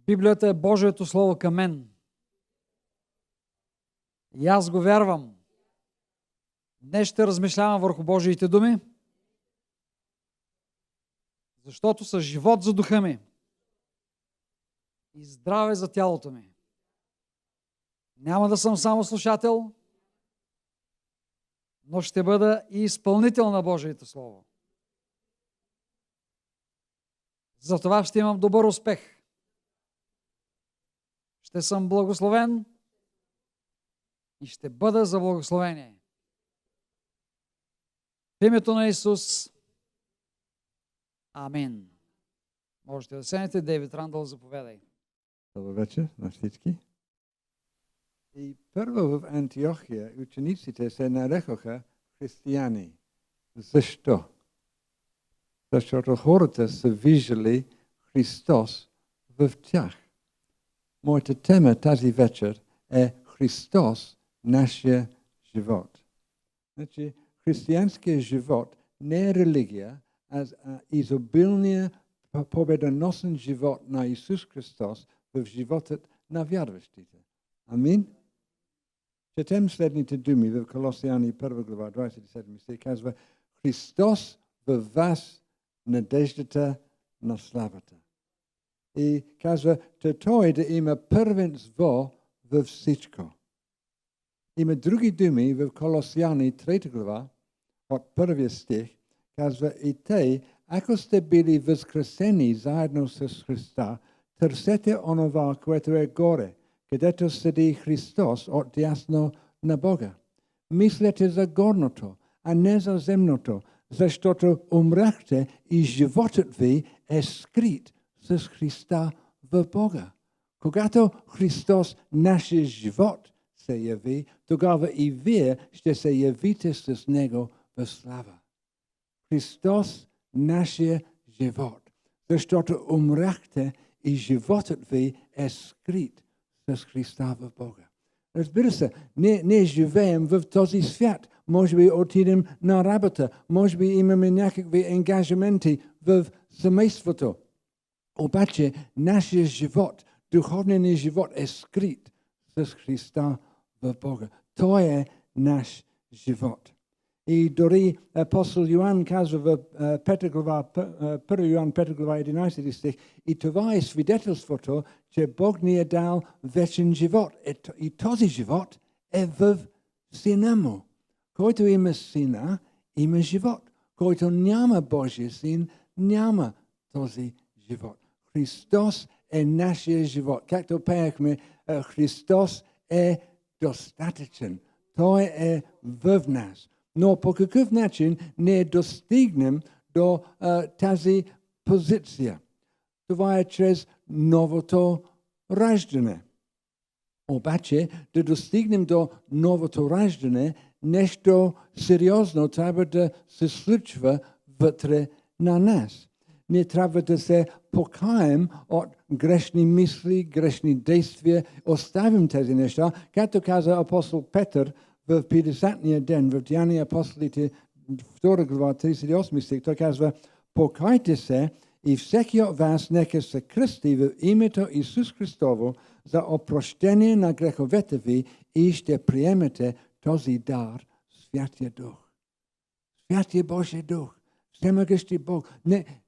Библията е Божието Слово към мен. И аз го вярвам. Днес ще размишлявам върху Божиите думи, защото са живот за духа ми и здраве за тялото ми. Няма да съм само слушател, но ще бъда и изпълнител на Божието Слово. Затова ще имам добър успех. Ще съм благословен и ще бъда за благословение. В името на Исус. Амин. Можете да седнете. Дейвид Ръндъл, заповядай. Добър вечер на всички. И първо в Антиохия учениците се нарекоха християни. Защо? Защото хората са виждали Христос в тях. Моята тема тази вечер е Христос, нашия живот. Значи, християнският живот не е религия, а изобилния победоносен живот на Исус Христос в животът на вярващите. Амин? Четем следните думи в Колосяни 1 глава 27 стих. Казва: Христос във вас надеждата на славата. И казва, че Той да има първенство във всичко. Има други думи в Колосяни 3 глава от първия стих. Казва: и те, ако сте били възкресени заедно с Христа, търсете онова, което е горе, където седи Христос отдясно на Бога. Мислете за горното, а не за земното, защото умряхте и животът ви е скрит с Христа в Бога. Когато Христос, нашия живот, се яви, тогава и вие ще се явите с Него в слава. Христос, нашия живот, защото умряхте и животът ви е скрит с Христа в Бога. Разбира се, ние живеем в този свят. Може би отидем на работа, може би имаме някакви ангажименти в семейството. Обаче нашия живот, духовният ни живот е скрит с Христа в Бога. Той е наш живот. И дори апостол Йоан казва в 1 Йоан 5 глава 11 стих: и това е свидетелството, че Бог ни е дал вечен живот. И този живот е в Сина му. Който има Сина, има живот. Който няма Божия Син, няма този живот. Христос е нашия живот. Както пеехме, Христос е достатъчен. Той е в нас. Но по какъв начин не достигнем до тази позиция? Това е чрез новото раждане. Обаче да достигнем до новото раждане, нещо сериозно трябва да се случва вътре на нас. Ние трябва да се покаем от грешни мисли, грешни действия, оставим тези неща. Както каза апостол Петър в 50-ния ден, в Деяния апостолите 2 глава 38 стих, той казва: покайте се и всеки от вас нека се кръсти в името Исус Христово за опрощение на греховете ви и ще приемете този дар, Святия Дух. Святия Божия Дух, всемогъщи Бог,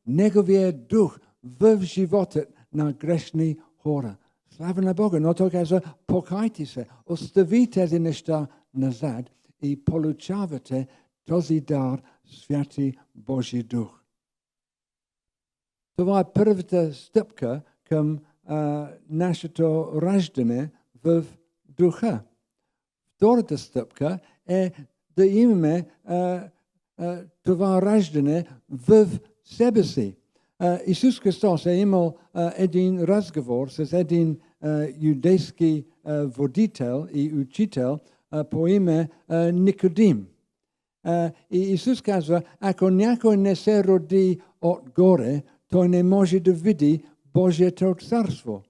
Неговия Дух в живота на грешни хора. Слава на Бога, но той казва: покайте се, остави тези неща назад и получавате този дар, Святи Божий Дух. Това е първата стъпка към нашето раждане в Духа. Втората стъпка е да имаме това раждане в себе си. Исус Христос е имал един разговор с един юдейски водител и учител по име Никодим. И Исус казва: ако някой не се роди отгоре, той не може да види Божието царство.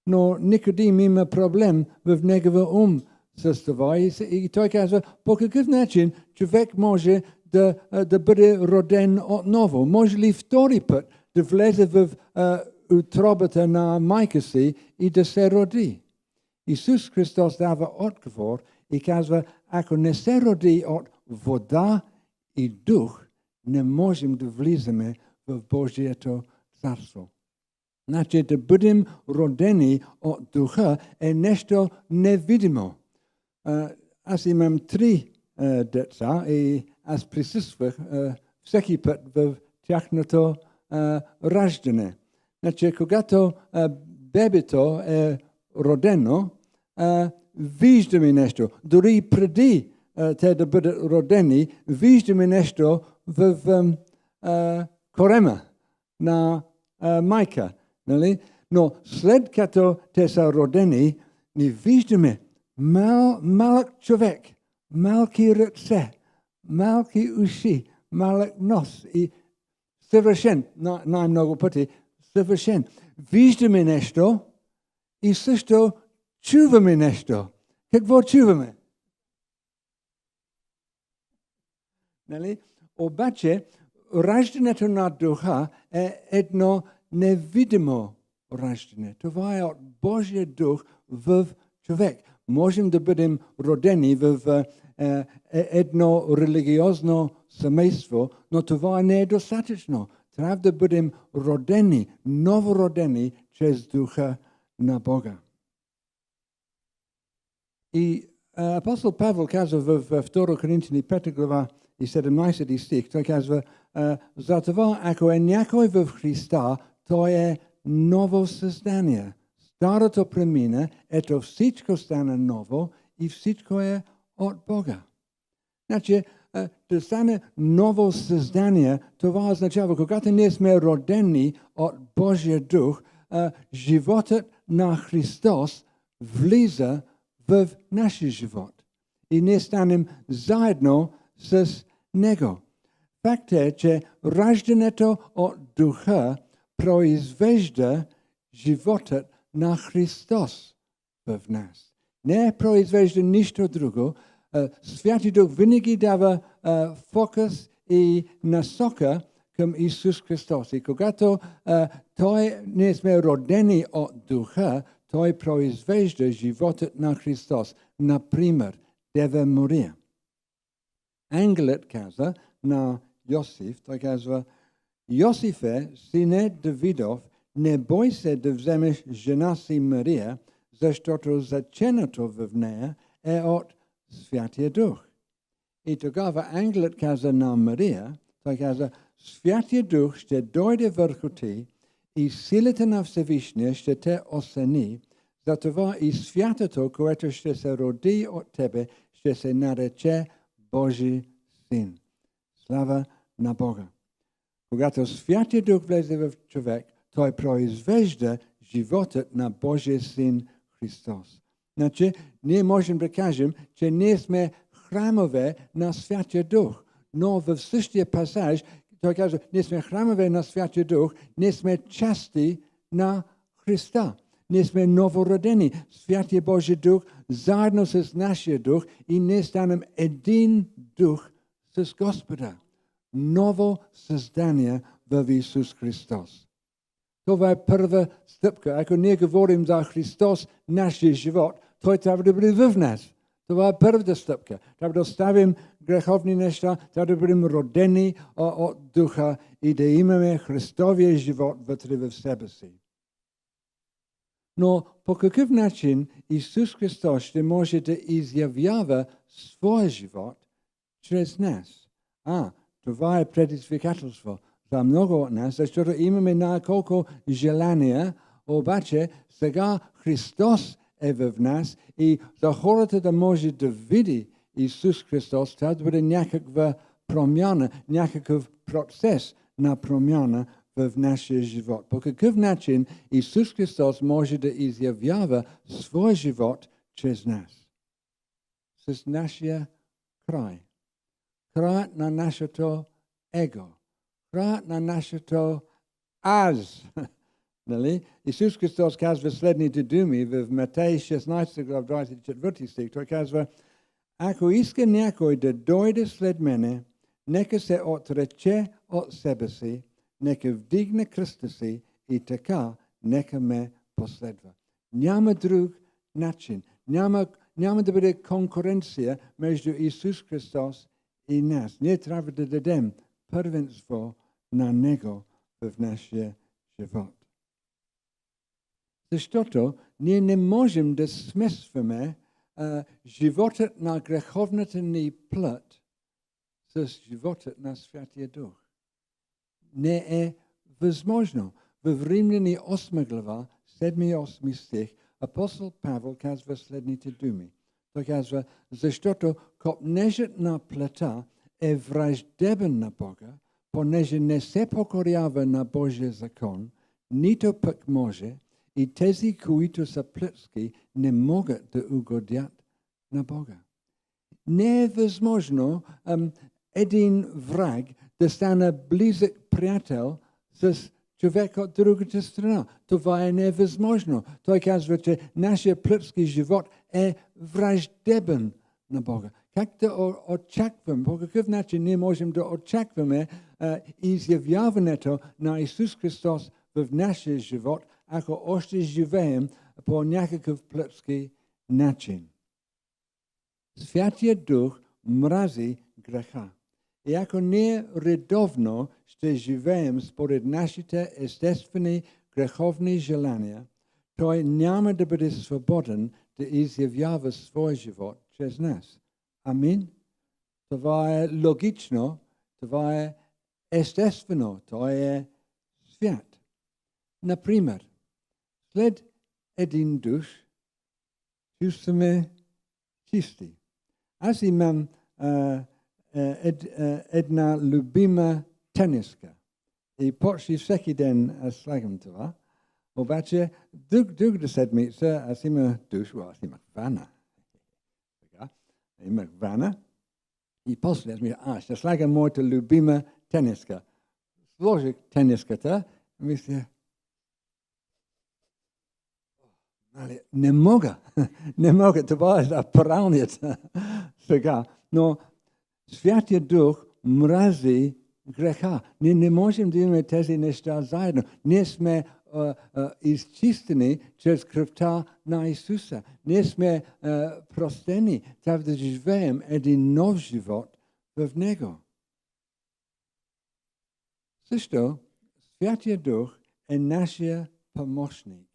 Но Никодим има проблем в негова ум с това и той казва: по какъв начин човек може да бъде роден отново? Може ли втори път да влезе в утробата на майка си и да се роди. Исус Христос дава отговор и казва, ако не се роди от вода и дух, не можем да влизаме в Божието царство. Значи да бъдем родени от духа е нещо невидимо. Аз имам 3 деца и аз присъствах всеки път в тяхното раждане. Значи, когато бебето е родено, виждаме нещо. Дори преди те да бъдат родени, виждаме нещо в корема на майка. Нали? Но след като те са родени, ни виждаме малък човек, малки ръце, малки уши, малък нос и съвършен, най-много пъти съвършен. Виждаме нещо и също чуваме нещо. Какво чуваме? Нали? Обаче, раждането на духа е едно невидимо раждане. Това е от Божия дух в човек. Можем да бъдем родени в едно религиозно семейство, но това не е достатъчно. Трябва да бъдем родени, новородени чрез духа на Бога. И апостол Павел казва в 2 Коринтияни 5 глава и 17 стих, той казва, затова ако е някой в Христа, той е ново създание. Старото премина, ето всичко стана ново и всичко е от Бога. Значи, да стане ново създание, това означава, когато ние сме родени от Божия дух, животът на Христос влиза в нашия живот. И ние станем заедно с Него. Факт е, че раждането от духа произвежда животът на Христос в нас. Не произвежда нищо друго. Святи Дух винаги дава фокус и насока към Исус Христос. И когато ние сме родени от духа, той произвежда животът на Христос. Например, Дева Мария. Ангелът каза на Йосиф, той казва, Йосифе, сине Давидов, не бой се да вземеш жена си Мария, защото заченато в нея е от Святия Дух. И тогава ангелът каза на Мария, той каза, Святия Дух ще дойде върху ти и силата на Всевишния ще те осени, затова и святото, което ще се роди от тебе, ще се нарече Божи син. Слава на Бога. Когато Святия Дух влезе в човек, той произвежда животът на Божия син Христос. Значи, ние можем да кажем, че ние сме храмове на Святия Дух. Но в същия пасаж, той казва, ние сме храмове на Святия Дух, ние сме части на Христа. Ние сме новородени. Святия Божий Дух, заедно с нашия дух и ние станем един дух с Господа. Ново създание в Исус Христос. Това е първа стъпка. Ако ние говорим за Христос, нашия живот, той трябва да бъде в нас. Това е първата стъпка. Трябва да оставим греховни неща, трябва да бъдем родени от духа и да имаме Христовия живот вътре в себе си. Но по какъв начин Исус Христос ще може да изявява своя живот чрез нас? Това е предизвикателство за много от нас, защото имаме няколко желания, обаче сега Христос е в нас и за хората да може да види Исус Христос, трябва да бъде някаква промяна, някакъв процес на промяна в нашия живот. По какъв начин Исус Христос може да изявява своя живот чрез нас? С нашия край. Краят на нашето его. Краят на нашето аз. Нали? Исус Христос казва следните думи в Матей 16 глава 24 стих. Той казва, ако иска някой да дойде след мене, нека се отрече от себе си, нека вдигне кръста си и така нека ме последва. Няма друг начин. Няма да бъде конкуренция между Исус Христос и нас. Ние трябва да дадем първенство на Него в нашия живот. Защото ние не можем да смесваме животът на греховната ни плът с животът на Святия Дух. Не е възможно. В Римляни 8 глава, 7 и 8 стих, апостол Павел казва следните думи. Той казва, защото копнежът на плътта е враждебен на Бога, понеже не се покорява на Божия закон, нито пък може, и тези, които са плътски, не могат да угодят на Бога. Не е възможно един враг да стане близък приятел с човек от другата страна. Това е невъзможно. Той казва, че нашия плътски живот е враждебен на Бога. Как да очакваме, по какъв начин ние можем да очакваме изявяването на Исус Христос в нашия живот, ако още живеем по някакъв плътски начин? Святия Дух мрази греха. И ако ние редовно ще живеем според нашите естествени греховни желания, той няма да бъде свободен да изявява своя живот чрез нас. Амин? Това е логично, това е естествено, той е свят. Например, след един душ чувстваме чисти. Аз имам една любима тениска. И почти всеки ден аз слагам това. Обаче, другата седмица аз имах душ, аз имах вана. Имах вана. И после аз мисля, ще слагам моята любима тениска. Сложих тениската, мисля, не мога, това е за пралнята сега. Но Святия Дух мрази греха. Ние не можем да имаме тези неща заедно. Ние сме изчистени чрез кръвта на Исуса. Ние сме простени. Трябва да живеем един нов живот в Него. Също, Святия Дух е нашия помощник.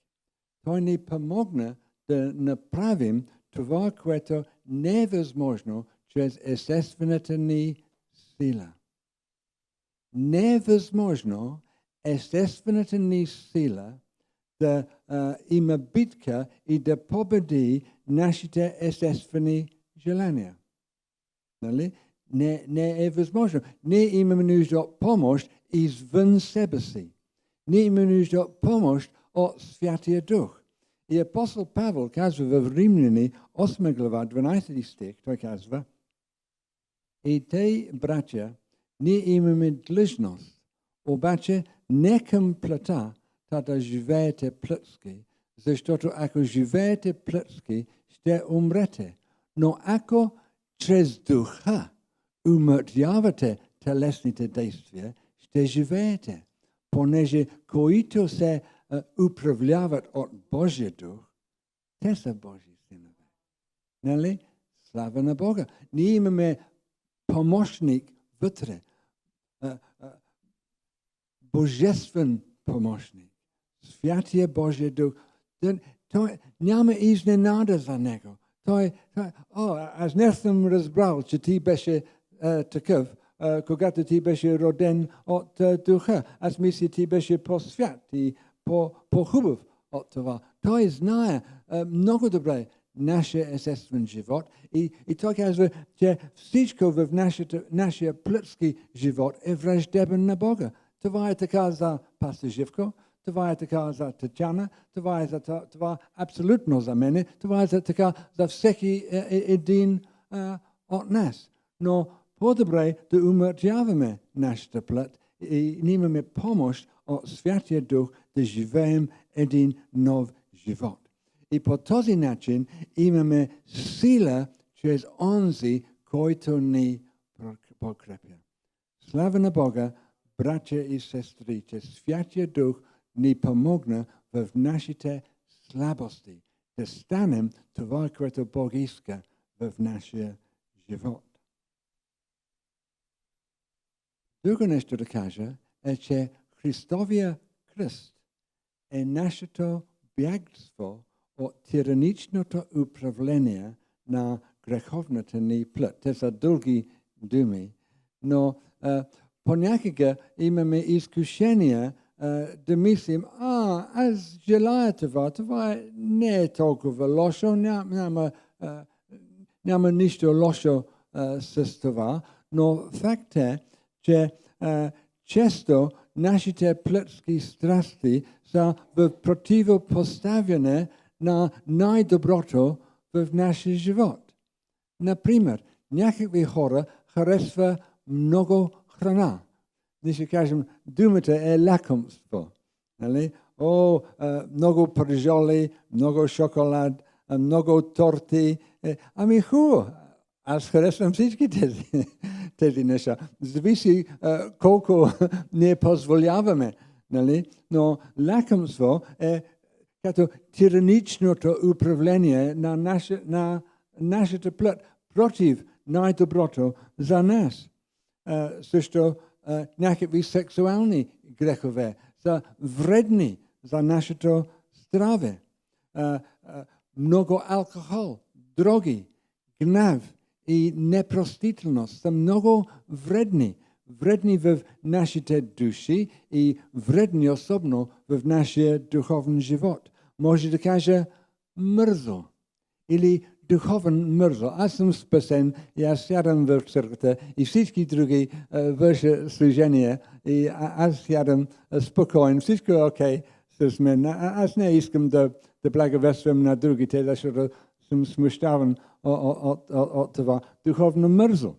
Той ни помогна да направим това, което не е възможно чрез естествената ни сила. Не е възможно естествената ни сила да има битка и да победи нашите естествени желания. Нали? Не е възможно. Ние имаме нужда от помощ извън себе си. Ние имаме нужда от помощ от Святия Дух. И апостол Павел казва в Римляни 8 глава, 12 стих, той казва, и тъй, братя, ние имаме длъжност, обаче не към плътта, да живеете плътски, защото ако живеете плътски, ще умрете. Но ако чрез духа умъртвявате телесните действия, ще живеете, понеже които се управляват от Божия дух, те са Божии синове. Нали? Слава на Бога. Ние имаме помощник вътре. Божествен помощник. Святия Божия дух. Той няма изненада за него. Аз не съм разбрал, че ти беше такъв, когато ти беше роден от духа. Аз мисля, ти беше по-свят и по-хубав от това. Той знае много добре нашия естествен живот и той казва, че всичко в нашия плътски живот е враждебен на Бога. Това е така за пастор Живко, това е така за Татяна, това е това абсолютно за мене, това е така за всеки един от нас. Но по-добре да умъртвяваме нашата плът и ние имаме помощ от Святия Дух да живеем един нов живот. И по този начин имаме сила чрез онзи, който ни подкрепя. Слава на Бога, братя и сестри, че Святия Дух ни помогна в нашите слабости, да станем това, което Бог иска в нашия живот. Друго нещо да кажа е, че Христовия кръст е нашето бягство от тираничното управление на греховната ни плът. Те са дълги думи, но понякога имаме изкушения да мислим, аз желая това не е толкова лошо, няма нищо лошо с това, но факт е, че често нашите плътски страсти са в противопоставяне на най-доброто в нашия живот. Например, някакви хора харесва много храна. Ние ще кажем, думата е лакомство. Нали? Много пържоли, много шоколад, много торти. Ами хубаво. Аз харесвам всички тези неща. Зависи колко не позволяваме. Нали? Но лакомство е като тираничното управление на нашата плът против най-доброто за нас. Също някакви сексуални грехове са вредни за нашето здраве. Много алкохол, дроги, гняв и непростителност са много вредни. Вредни в нашите души и вредни особено в нашия духовен живот. Може да кажа мързо или духовен мързо. Аз съм спасен и аз сядам в църквата и всички други вършат служение и аз сядам спокоен. Всичко е окей с мен. Аз не искам да благовествам на другите, защото съм смущаван от това духовно мързо.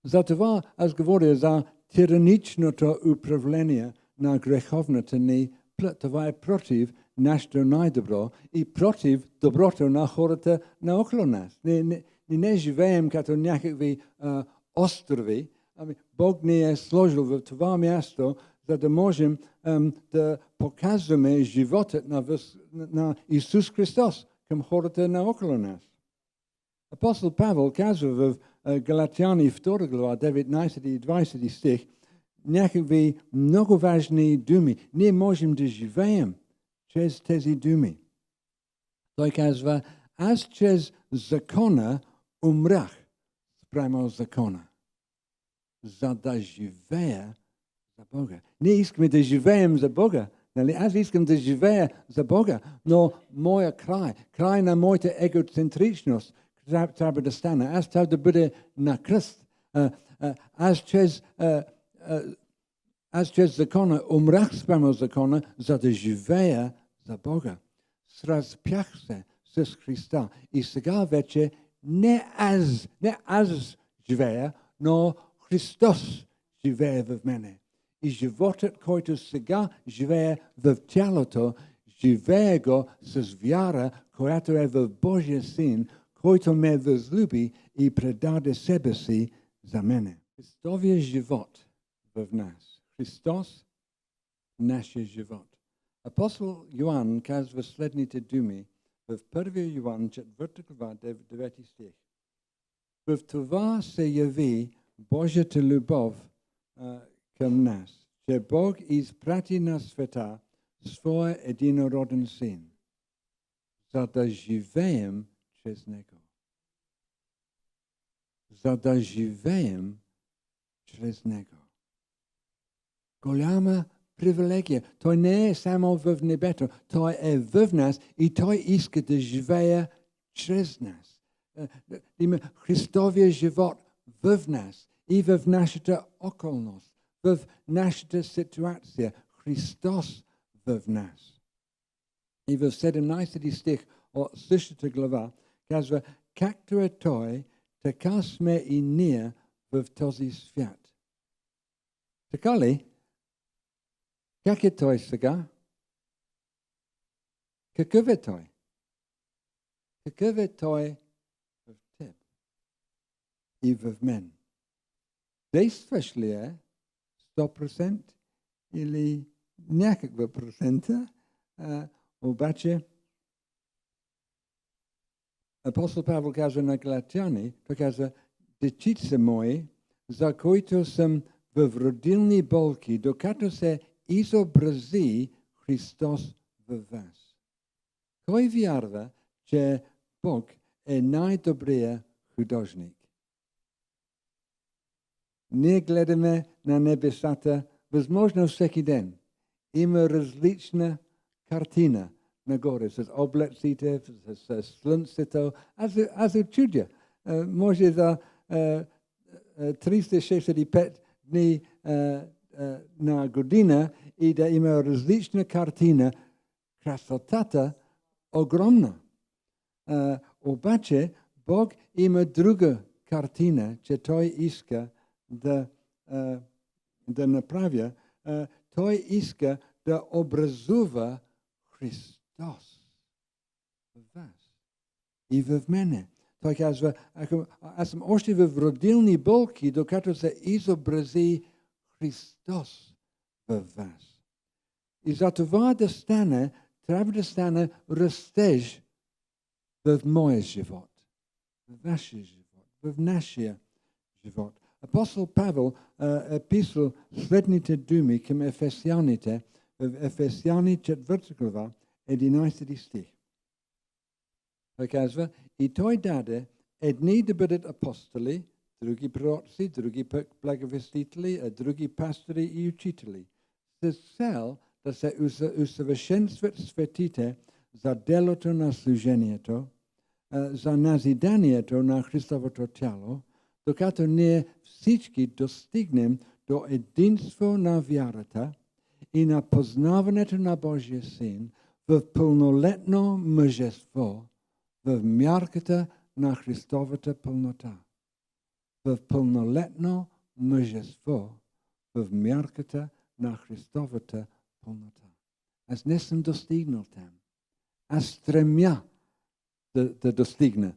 Затова аз говоря за тираничното управление на греховната ни плът. Това е против нашето най-добро и против доброто на хората наоколо нас. Не живеем като някакви острови. Бог ни е сложил в това място, за да можем да показваме живота на Исус Христос към хората наоколо нас. Апостол Павел казва в Галатяни 2 глава, 19 и 20 стих, някакви много важни думи. Ние можем да живеем чрез тези думи. Той казва, аз чрез закона умрях спрямо закона, за да живея за Бога. Ние искаме да живеем за Бога. Нали? Аз искам да живея за Бога, но моя край на моята егоцентричност трябва да стане. Аз трябва да бъда на кръст. Аз чрез закона умрях спрямо закона, за да живея за Бога. Разпях се с Христа. И сега вече не аз живея, но Христос живее в мене. И животът, който сега живее в тялото, живее го с вяра, която е в Божия Син, който ме възлюби и предаде себе си за мене. Христовия живот в нас. Христос, нашия живот. Апостол Йоан казва следните думи в 1 Йоан 4 глава 9 стих. В това се яви Божията любов към нас, че Бог изпрати на света своя единороден Син, за да живеем чрез Него. За да живеем чрез Него. Голяма привилегия. Той не е само в небето. Той е в нас и Той иска да живее чрез нас. Има Христовия живот в нас и в нашата околност, в нашата ситуация. Христос в нас. И в 17 стих от същата глава казва, както е Той, така сме и ние в този свят. Така ли? Как е Той сега? Какъв е Той? Какъв е Той в теб и в мен? Действаш ли е 100% или някаква процента, обаче апостол Павел казва на Галатяни, той казва, дечица мои, за които съм в родилни болки, докато се изобрази Христос във вас. Кой вярва, че Бог е най-добрият художник? Ние гледаме на небесата, възможно всеки ден. Има различна картина нагоре, с облаците, с слънцето. Аз се чудя. Може за 365 дни на година и да има различна картина. Красотата огромна. Обаче Бог има друга картина, че Той иска да направя. Той иска да образува Христос в вас и в мене. Той казва, аз съм още в родилни болки, докато се изобрази Христос в вас. И за това да стане, трябва да стане растеж в моя живот, в вашия живот, в нашия живот. Апостол Павел е писал следните думи към ефесяните, в Ефесяни 4 глава, 11 стих. Той казва, и той даде едни да бъдат апостоли, други пророци, други пък благовестители, а други пастори и учители, с цел да се усъвършенстват светите за делото на служението, за назиданието на Христовото тяло, докато ние всички достигнем до единство на вярата и на познаването на Божия Син в пълнолетно мъжество, в мярката на Христовата пълнота. В пълнолетно мъжество, в мярката на Христовата пълнота. Аз не съм достигнал там. Аз стремя да достигна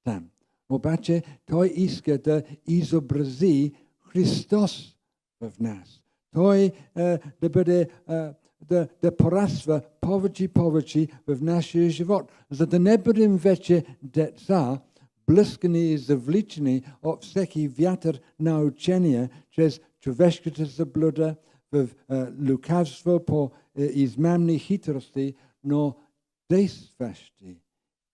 там. Обаче Той иска да изобрази Христос в нас. Той да бъде, да пораства повече и повече в нашия живот, за да не бъдем вече деца, блъскани и завличани от всеки вятър на учение, чрез човешката заблуда, в лукавство, по измамни хитрости, но действащи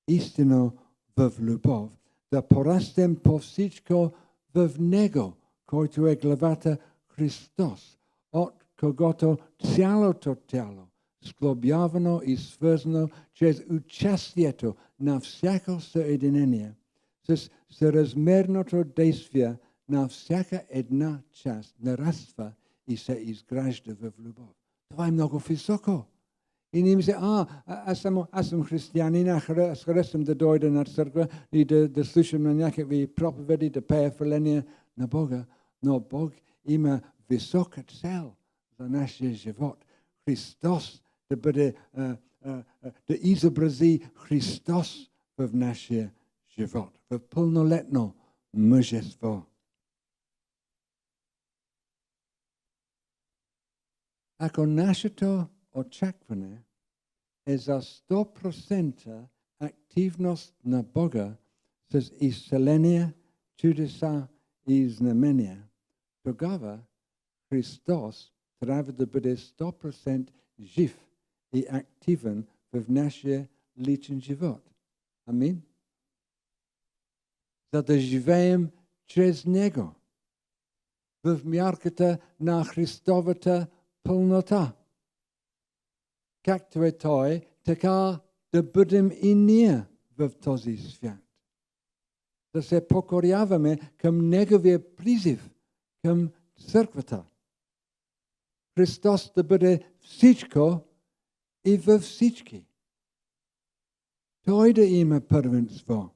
истинно в любов, да порастем по всичко в Него, който е главата Христос, от когото цялото тяло, сглобявано и свързано чрез участието на всяко съединение, с съразмерното действие на всяка една част, нараства и се изгражда в любов. Това е много високо. И ние мисля, аз съм християнин, аз харесвам да дойда на църква и да слушам на някакви проповеди, да пея хваления на Бога. Но Бог има висока цел за нашия живот. Христос да бъде, да изобрази Христос в нашия живот, в пълнолетно мъжество. Ако нашето очакване е за 100% активност на Бога с изцеление, чудеса и знамения, тогава Христос трябва да бъде 100% жив и активен в нашия личен живот. Амин? За да живеем чрез Него, в мярката на Христовата пълнота. Както е Той, така да бъдем и ние в този свят. Да се покоряваме към Неговия призив, към църквата. Христос да бъде всичко и във всички. Той да има първенство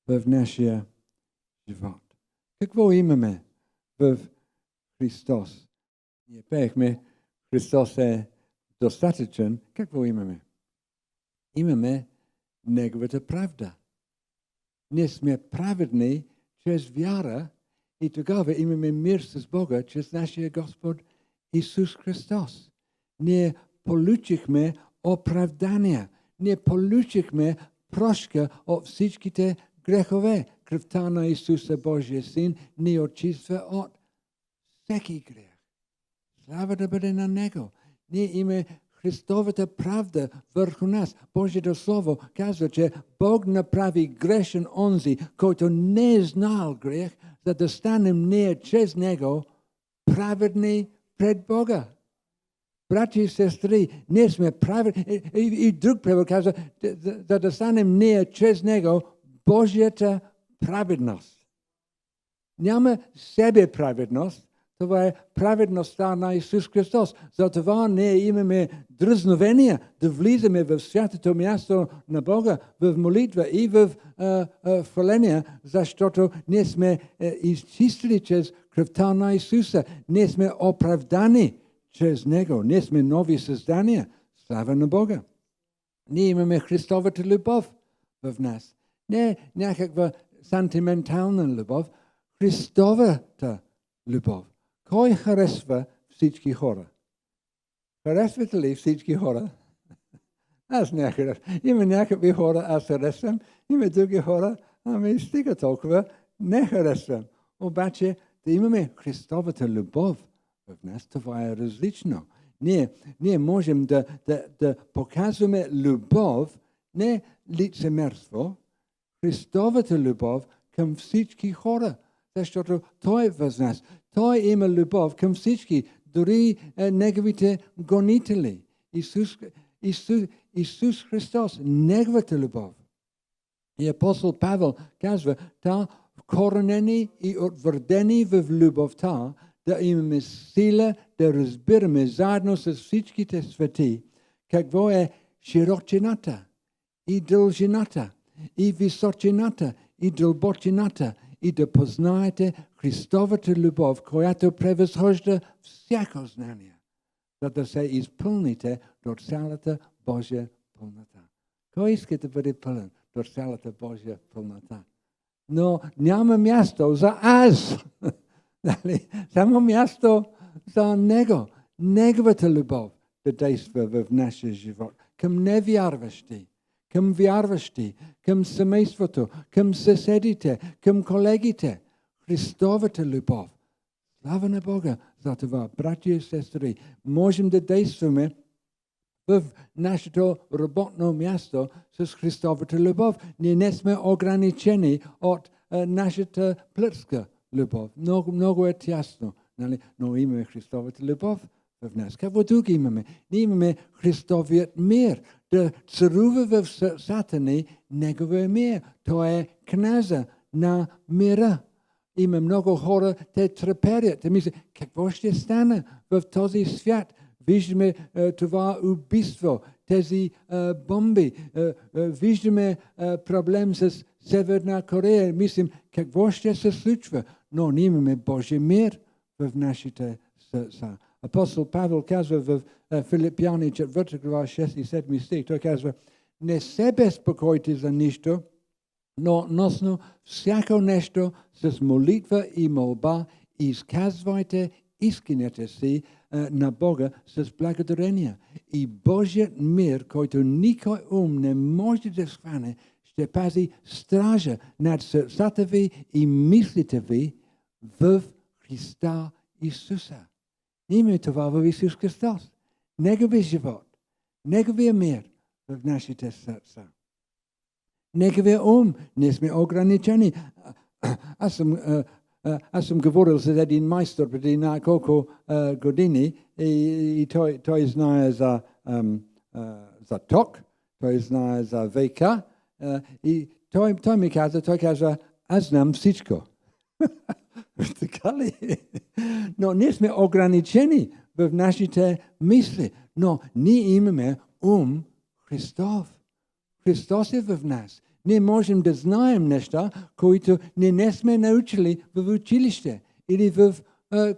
в нашия живот. Какво имаме в Христос? Ние пеехме, Христос е достатъчен. Какво имаме? Имаме Неговата правда. Ние сме праведни чрез вяра и тогава имаме мир с Бога чрез нашия Господ Исус Христос. Ние получихме оправдание. Ние получихме прошка от всичките грехове. Кръвта на Исуса Божия Син ни очиства от всеки грех. Слава да бъде на Него. Ние имаме Христовата правда върху нас. Божието Слово казва, че Бог направи грешен онзи, който не е знал грех, за да станем ние чрез Него праведни пред Бога. Брати и сестри, ние сме праведни. И друг превод казва, за да станем ние чрез Него Божията праведност. Няма себе праведност. Това е праведността на Исус Христос. Затова ние имаме дръзновения да влизаме в святото място на Бога, в молитва и в хваление, защото ние сме изчистили чрез кръвта на Исуса. Ние сме оправдани чрез Него. Ние сме нови създания. Слава на Бога. Ние имаме Христовата любов в нас. Не е някаква сантиментална любов. Христовата любов. Кой харесва всички хора? Харесвате ли всички хора? Аз не харесвам. Има някакви хора, аз харесвам. Има други хора, ами стига толкова, не харесвам. Обаче да имаме Христовата любов в нас, това е различно. Ние можем да показваме любов, не лицемерство, Христовата любов към всички хора, защото Той е в нас. Той има любов към всички, дори неговите гонители. Исус Христос, неговата любов. И апостол Павел казва, коренени и утвърдени в любовта, да имаме сила да разбираме заедно с всичките свети какво е широчината и дължината и височината и дълбочината и да познаете Христовата любов, която превъзхожда всяко знание, за да се изпълните до цялата Божия пълнота. Кой иска да бъде пълен до цялата Божия пълнота? Но няма място за аз. Само място за Него. Неговата любов да действа в нашия живот. Към невярващи, към вярващи, към семейството, към съседите, към колегите. Христовата любов. Слава на Бога за това, брати и сестри. Можем да действаме в нашето работно място с Христовата любов. Ние не сме ограничени от нашата плътска любов. Много е тясно. Нали? Но имаме Христовата любов в нас. Какво друго имаме? Ние имаме Христовият мир. Да царува в сърцата ни Неговия мир. Той е княза на мира. Има много хора, те треперят. Те мислят, какво ще стане в този свят? Виждаме това убийство, тези бомби. Виждаме проблем с Северна Корея. Мислим, какво ще се случва? Но ние имаме Божия мир в нашите сърца. Апостол Павел казва в Филипяни 4 глава 6 и 7 стих, той казва, не се безпокойте за нищо, но относно всяко нещо с молитва и молба изказвайте исканията си на Бога с благодарение. И Божият мир, който никой ум не може да схване, ще пази стража над сърцата ви и мислите ви в Христа Исуса. Имаме това в Исус Христос. Неговия живот, Неговия мир в нашите сърца. Неговия ум, не сме ограничени. Аз съм говорил с един майстор преди няколко години и той знае за ток, той знае за ВК и той ми каза, аз знам всичко. Така ли? Но ние сме ограничени в нашите мисли, но ние имаме ум Христов. Христос е в нас. Ние можем да знаем неща, които ние не сме научили в училище или в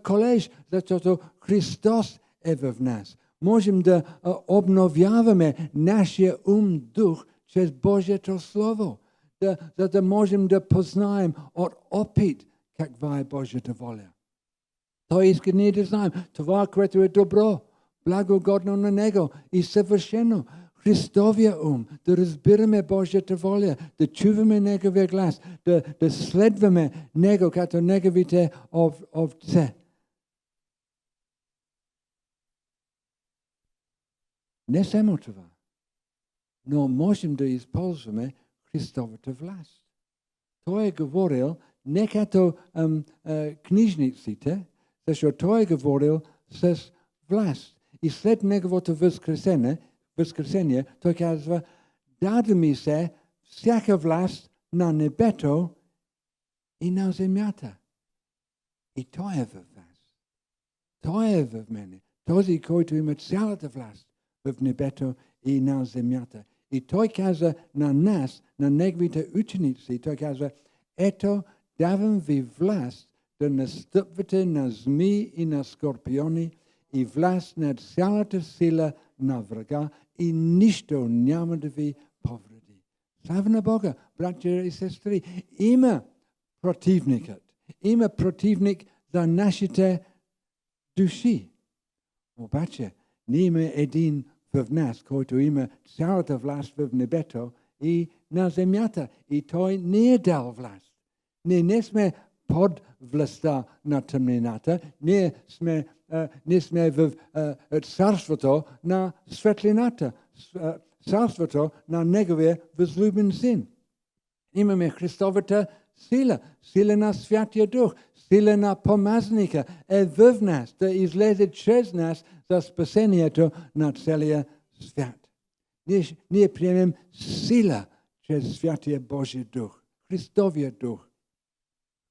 колеж, защото Христос е в нас. Можем да обновяваме нашия ум, дух, чрез Божието Слово, за да можем да познаем от опит каква е Божията воля. Той иска ние да знаем това, което е добро, благогодно на Него и съвършено. Христовия ум, да разбираме Божията воля, да чуваме Неговия глас, да следваме Него като Неговите овце. Не само това, но можем да използваме Христовата власт. Той е говорил не като книжниците, защото Той е говорил с власт. И след Неговото възкресение, Той казва, даде ми се всяка власт на небето и на земята. И Той е в вас. Той е в мене. Този, който има цялата власт в небето и на земята. И Той каза на нас, на Неговите ученици, Той казва, ето, давам ви власт да настъпвате на змии и на скорпиони и власт над цялата сила на врага и нищо няма да ви повреди. Слава на Бога, братя и сестри, има противникът. Има противник за нашите души. Обаче, ние имаме един в нас, който има цялата власт в небето и на земята. И Той не е дал власт. Ние не сме под властта на тъмнината, ние сме в царството на светлината, царството на Неговия възлюбен Син. Имаме Христовата сила, сила на Святия Дух, сила на помазника е в нас, да излезе чрез нас за спасението на целия свят. Ние приемем сила чрез Святия Божия Дух, Христовия Дух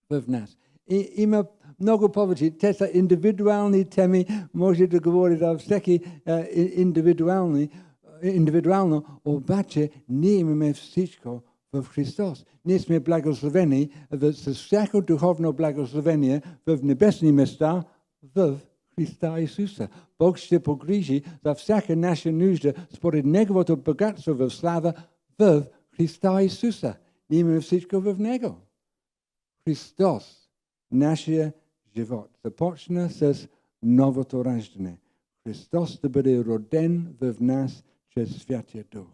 в нас. И има много повече. Те са индивидуални теми. Може да говори за всеки индивидуално, обаче ние имаме всичко в Христос. Ние сме благословени с всяко духовно благословение в небесни места в Христа Исуса. Бог ще погрижи за всяка наша нужда според Неговото богатство в слава в Христа Исуса. Ние имаме всичко в Него. Христос, нашия живот, започна с новото раждане. Христос да бъде роден в нас чрез Святия Дух.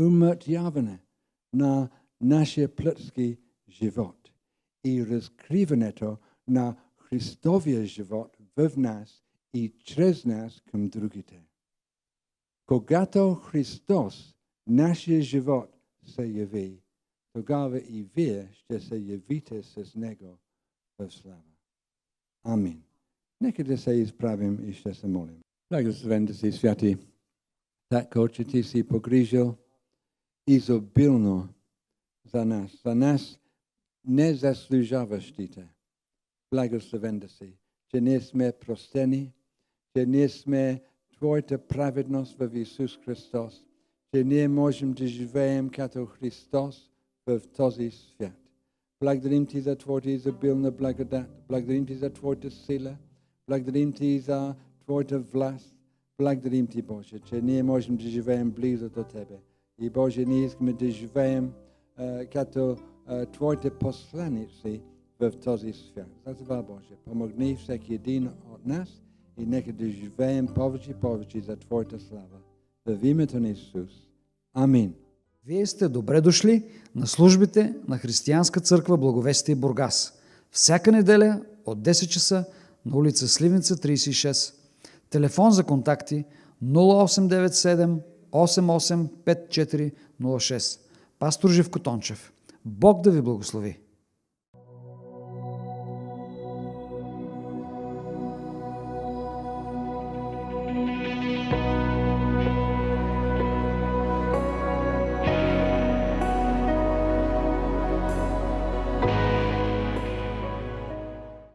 Умъртвяване на нашия плътски живот и разкриването на Христовия живот в нас и чрез нас към другите. Когато Христос, нашия живот, се яви, тогава и вие ще се явите с Него в слава. Амин. Нека да се изправим и ще се молим. Благословен да си, Святи, така че Ти си погрижил изобилно за нас незаслужаващите. Благословен да си, че ние сме простени, че ние сме Твоята праведност в Исус Христос, че ние можем да живеем като Христос в този свят. Благодарим Ти за Твоята изобилна благодат. Благодарим Ти за Твоята сила. Благодарим Ти за Твоята власт. Благодарим Ти, Боже, че ние можем да живеем близо до Тебе. И, Боже, ние искаме да живеем като Твоите посланици в този свят. Затова, Боже, помогни всеки един от нас и нека да живеем повече и повече за Твоята слава. В името на Исус. Амин. Вие сте добре дошли на службите на Християнска църква Благовестие Бургас. Всяка неделя от 10 часа на улица Сливница 36. Телефон за контакти 0897 885406. Пастор Живко Тончев. Бог да ви благослови!